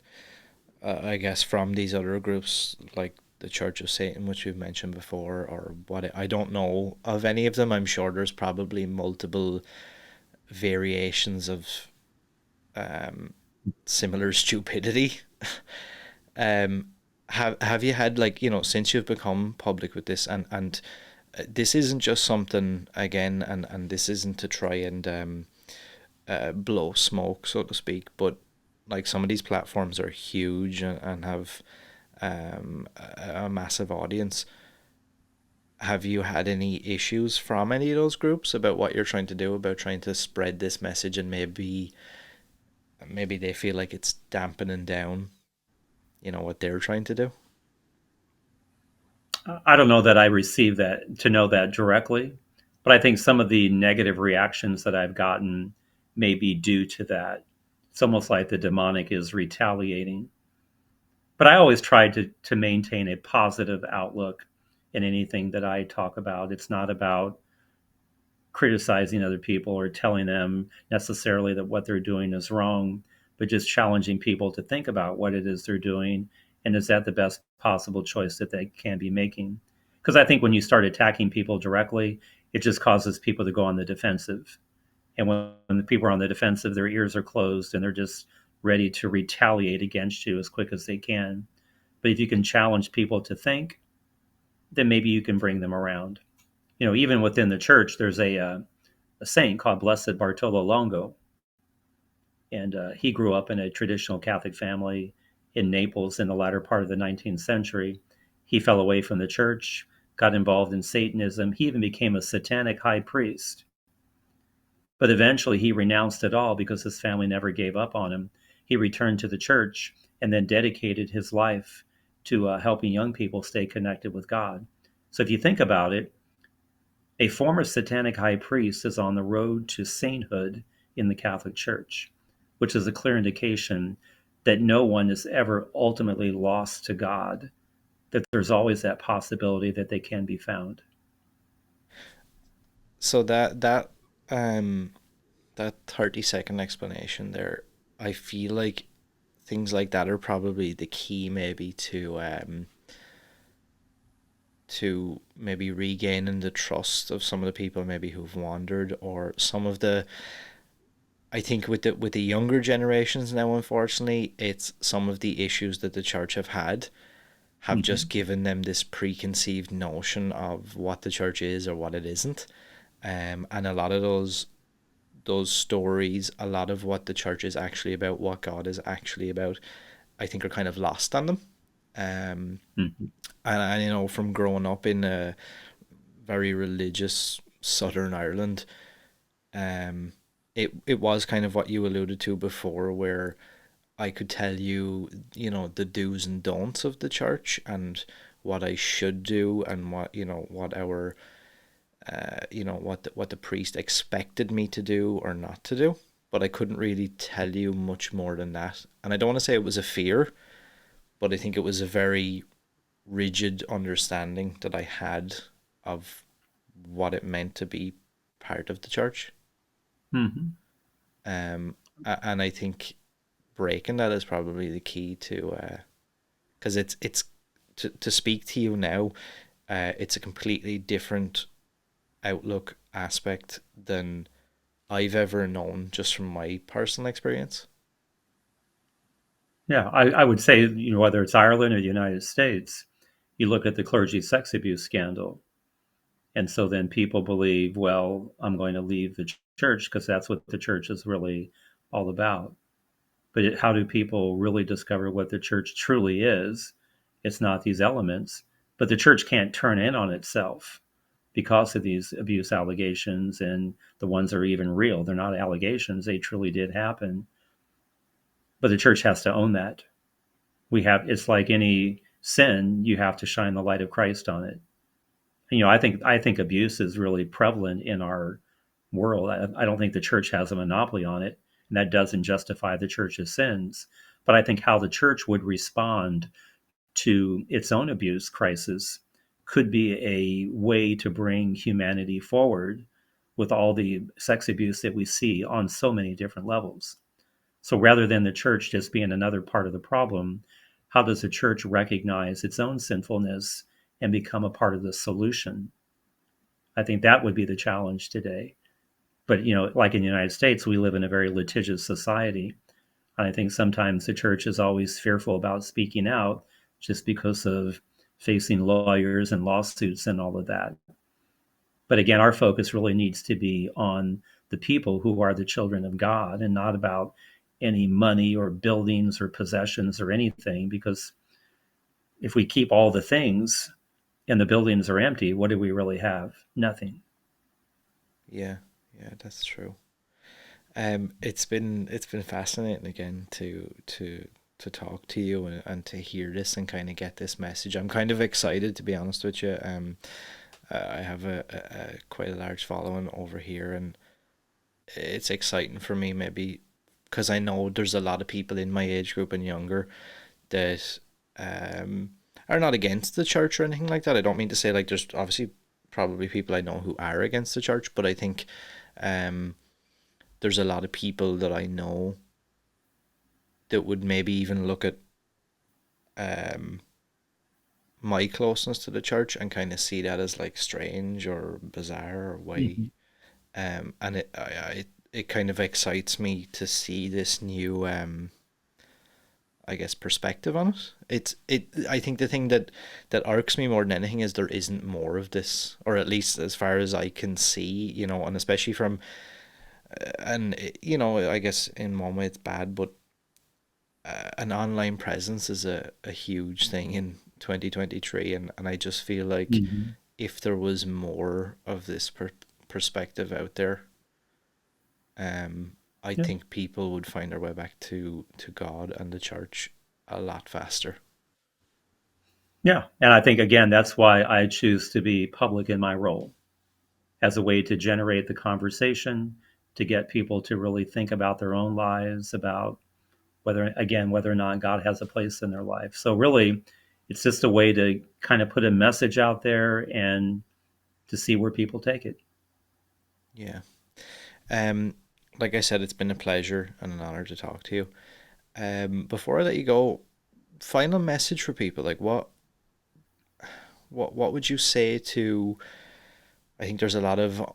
I guess from these other groups like the Church of Satan, which we've mentioned before, or what, I don't know of any of them. I'm sure there's probably multiple variations of um, similar stupidity. um, have you had, like, since you've become public with this, and this isn't just something, again, and this isn't to try and blow smoke, so to speak, but like some of these platforms are huge and have a massive audience. Have you had any issues from any of those groups about what you're trying to do, about trying to spread this message, and maybe they feel like it's dampening down, what they're trying to do? I don't know that I received that to know that directly, but I think some of the negative reactions that I've gotten may be due to that. It's almost like the demonic is retaliating. But I always try to maintain a positive outlook in anything that I talk about. It's not about criticizing other people or telling them necessarily that what they're doing is wrong, but just challenging people to think about what it is they're doing and is that the best possible choice that they can be making. Because I think when you start attacking people directly, it just causes people to go on the defensive. And when the people are on the defensive, their ears are closed and they're just ready to retaliate against you as quick as they can. But if you can challenge people to think, then maybe you can bring them around. Even within the church, there's a saint called Blessed Bartolo Longo, and he grew up in a traditional Catholic family in Naples in the latter part of the 19th century. He fell away from the church, got involved in Satanism. He even became a satanic high priest. But eventually he renounced it all because his family never gave up on him. He returned to the church and then dedicated his life to helping young people stay connected with God. So if you think about it, a former satanic high priest is on the road to sainthood in the Catholic Church, which is a clear indication that no one is ever ultimately lost to God, that there's always that possibility that they can be found. So um that 30-second explanation there, I feel like things like that are probably the key maybe to to maybe regaining the trust of some of the people maybe who've wandered, or some of the, I think with the younger generations now, unfortunately, it's some of the issues that the church have just Hmm. given them this preconceived notion of what the church is or what it isn't. And a lot of those stories, a lot of what the church is actually about, what God is actually about, I think are kind of lost on them. Um, Hmm. and you know, from growing up in a very religious Southern Ireland, um, it was kind of what you alluded to before, where I could tell you, you know, the do's and don'ts of the church and what I should do, and what, you know, what our you know, what the priest expected me to do or not to do. But I couldn't really tell you much more than that. And I don't want to say it was a fear, but I think it was a very rigid understanding that I had of what it meant to be part of the church. Hmm. Um, and I think breaking that is probably the key to, because it's to speak to you now. It's a completely different outlook aspect than I've ever known, just from my personal experience. Yeah, I would say, whether it's Ireland or the United States, you look at the clergy sex abuse scandal. And so then people believe, well, I'm going to leave the church because that's what the church is really all about. But how do people really discover what the church truly is? It's not these elements, but the church can't turn in on itself because of these abuse allegations, and the ones that are even real. They're not allegations, they truly did happen. But the church has to own that. It's like any sin, you have to shine the light of Christ on it. I think abuse is really prevalent in our world. I don't think the church has a monopoly on it, and that doesn't justify the church's sins. But I think how the church would respond to its own abuse crisis could be a way to bring humanity forward with all the sex abuse that we see on so many different levels. So rather than the church just being another part of the problem, how does the church recognize its own sinfulness and become a part of the solution? I think that would be the challenge today. But, like in the United States, we live in a very litigious society. And I think sometimes the church is always fearful about speaking out just because of facing lawyers and lawsuits and all of that. But again, our focus really needs to be on the people who are the children of God, and not about any money or buildings or possessions or anything. Because if we keep all the things and the buildings are empty, what do we really have? Nothing. Yeah, yeah, that's true. It's been fascinating again to talk to you, and to hear this and kind of get this message. I'm kind of excited, to be honest with you. I have a quite a large following over here, and it's exciting for me, maybe because I know there's a lot of people in my age group and younger that um are not against the church or anything like that. I don't mean to say, like, there's obviously probably people I know who are against the church, but I think um there's a lot of people that I know that would maybe even look at um my closeness to the church and kind of see that as like strange or bizarre, or why. Mm-hmm. And it kind of excites me to see this new I guess perspective on it. I think the thing that irks me more than anything is there isn't more of this, or at least as far as I can see, you know, and especially from and you know, I guess in one way it's bad, but an online presence is a huge thing in 2023, and I just feel like Mm-hmm. if there was more of this perspective out there, I Yeah. think people would find their way back to God and the church a lot faster. Yeah. And I think, again, that's why I choose to be public in my role, as a way to generate the conversation, to get people to really think about their own lives, about whether or not God has a place in their life. So, really, it's just a way to kind of put a message out there and to see where people take it. Yeah. Um, like I said, it's been a pleasure and an honor to talk to you. Before I let you go, final message for people, like what would you say to? I think there's a lot of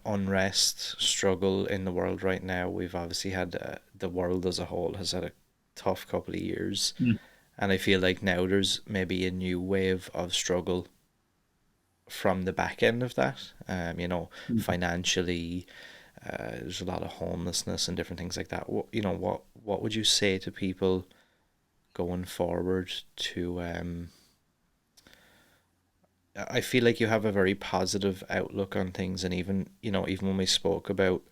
unrest, struggle in the world right now. We've obviously had the world as a whole has had a tough couple of years, Mm. and I feel like now there's maybe a new wave of struggle from the back end of that. Financially, there's a lot of homelessness and different things like that. What would you say to people going forward to I feel like you have a very positive outlook on things, and even when we spoke about,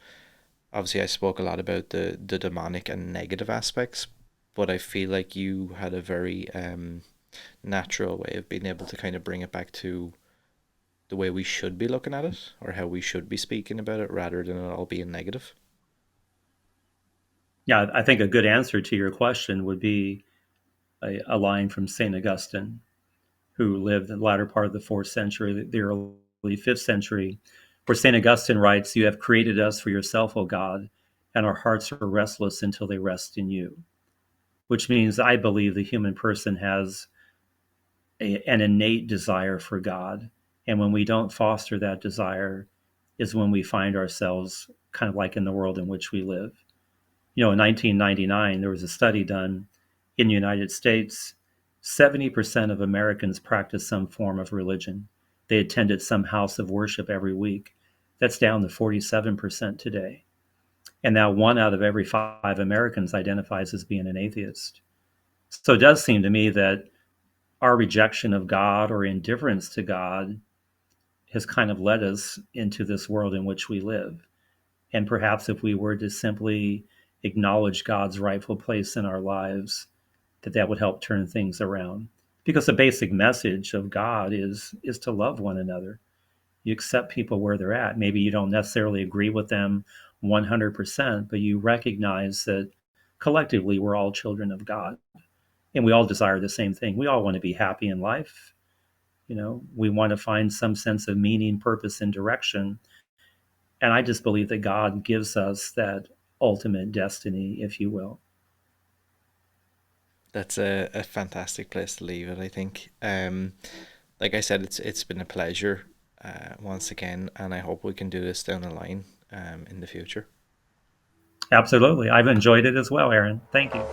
obviously I spoke a lot about the demonic and negative aspects, but I feel like you had a very natural way of being able to kind of bring it back to the way we should be looking at it, or how we should be speaking about it, rather than it all being negative. Yeah, I think a good answer to your question would be a line from St. Augustine, who lived in the latter part of the fourth century, the early fifth century, where St. Augustine writes, "You have created us for yourself, O God, and our hearts are restless until they rest in you." Which means I believe the human person has an innate desire for God. And when we don't foster that desire, is when we find ourselves kind of like in the world in which we live. In 1999, there was a study done in the United States. 70% of Americans practice some form of religion. They attended some house of worship every week. That's down to 47% today. And now one out of every five Americans identifies as being an atheist. So it does seem to me that our rejection of God or indifference to God has kind of led us into this world in which we live. And perhaps if we were to simply acknowledge God's rightful place in our lives, that would help turn things around. Because the basic message of God is to love one another. You accept people where they're at. Maybe you don't necessarily agree with them 100%, but you recognize that collectively we're all children of God and we all desire the same thing. We all want to be happy in life. We want to find some sense of meaning, purpose, and direction. And I just believe that God gives us that ultimate destiny, if you will. That's a fantastic place to leave it, I think. Like I said, it's been a pleasure once again, and I hope we can do this down the line in the future. Absolutely. I've enjoyed it as well, Aaron. Thank you.